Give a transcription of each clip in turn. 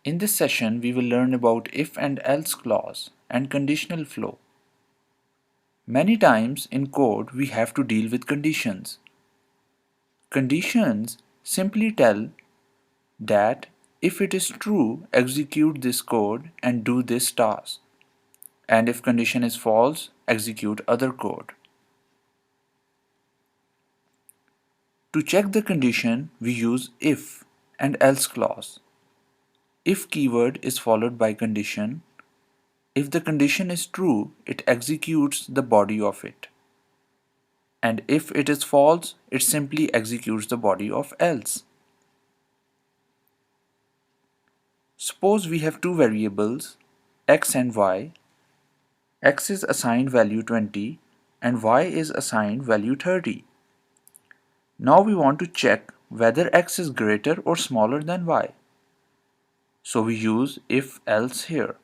In this session, we will learn about if and else clause and conditional flow. Many times in code, we have to deal with conditions. Conditions simply tell that if it is true, execute this code and do this task. And if condition is false, execute other code. To check the condition, we use if and else clause. If keyword is followed by condition. If the condition is true, it executes the body of it. And if it is false, it simply executes the body of else. Suppose we have two variables, x and y. X is assigned value 20 and y is assigned value 30. Now we want to check whether x is greater or smaller than y. So we use if else here.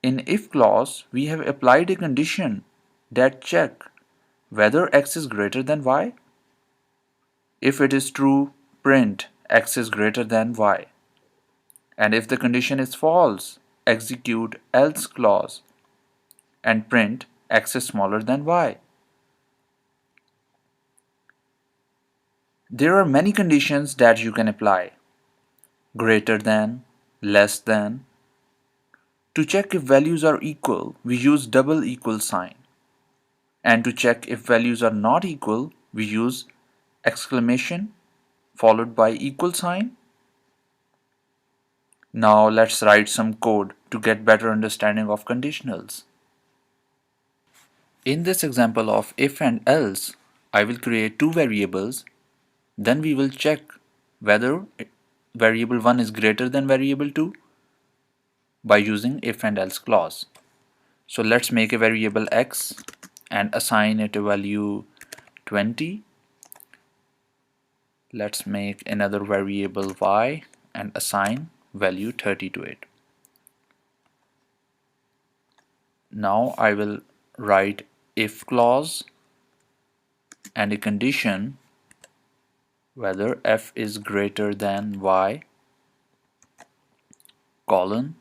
In if clause, we have applied a condition that check whether x is greater than y. If it is true, print x is greater than y. And if the condition is false, execute else clause and print x is smaller than y. There are many conditions that you can apply. Greater than, less than. To check if values are equal, we use double equal sign. And to check if values are not equal, we use exclamation followed by equal sign. Now let's write some code to get better understanding of conditionals. In this example of if and else, I will create two variables. Then we will check whether variable 1 is greater than variable 2 by using if and else clause. So let's make a variable x and assign it a value 20. Let's make another variable y and assign value 30 to it. Now I will write if clause and a condition whether f is greater than y colon,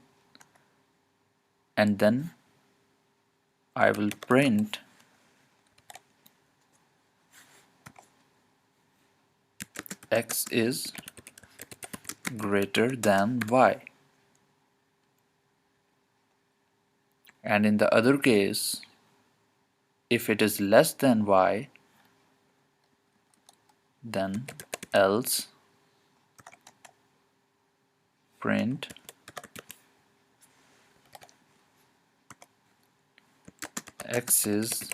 and then I will print x is greater than y. And in the other case, if it is less than y, then else print x is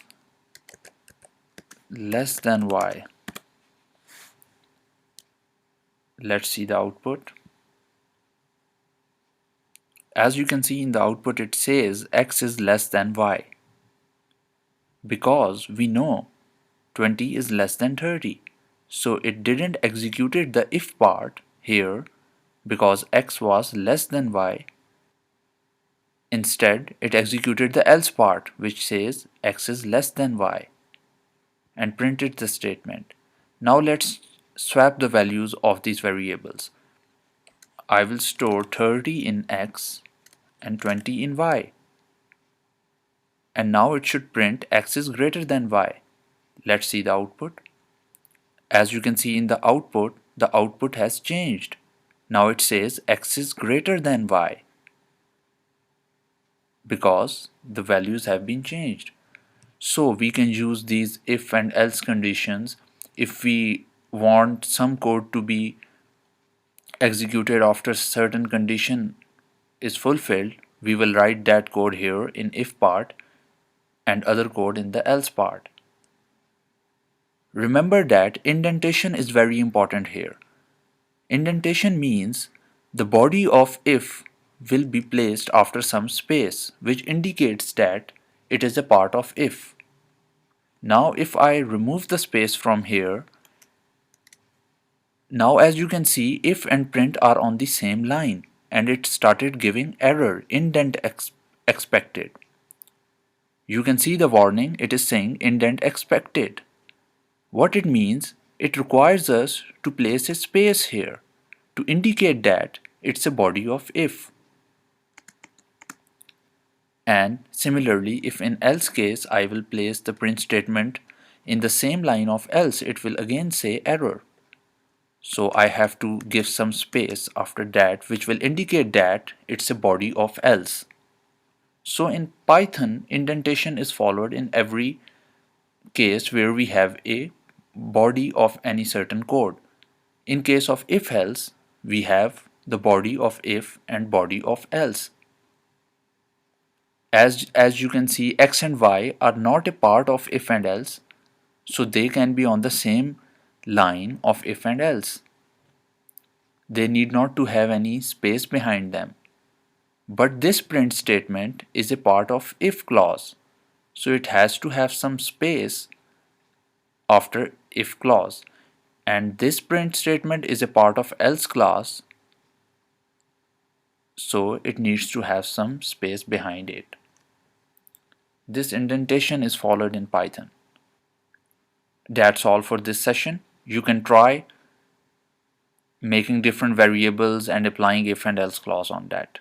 less than y. Let's see the output. As you can see in the output, it says x is less than y because we know 20 is less than 30. So it didn't executed the if part here because x was less than y. Instead, it executed the else part which says x is less than y and printed the statement. Now let's swap the values of these variables. I will store 30 in x and 20 in y. And now it should print x is greater than y. Let's see the output. As you can see in the output has changed. Now it says x is greater than y because the values have been changed. So we can use these if and else conditions if we want some code to be executed after certain condition is fulfilled. We will write that code here in if part and other code in the else part. Remember that indentation is very important here. Indentation means the body of if will be placed after some space, which indicates that it is a part of if. Now if I remove the space from here, now as you can see, if and print are on the same line and it started giving error, indent expected. You can see the warning, it is saying indent expected. What it means, it requires us to place a space here to indicate that it's a body of if. And similarly, if in else case I will place the print statement in the same line of else, it will again say error. So I have to give some space after that which will indicate that it's a body of else. So in Python, indentation is followed in every case where we have a body of any certain code. In case of if else, we have the body of if and body of else. As you can see, x and y are not a part of if and else, so they can be on the same line of if and else. They need not to have any space behind them. But this print statement is a part of if clause, so it has to have some space after if clause. And this print statement is a part of else clause, so it needs to have some space behind it. This indentation is followed in Python. That's all for this session. You can try making different variables and applying if and else clause on that.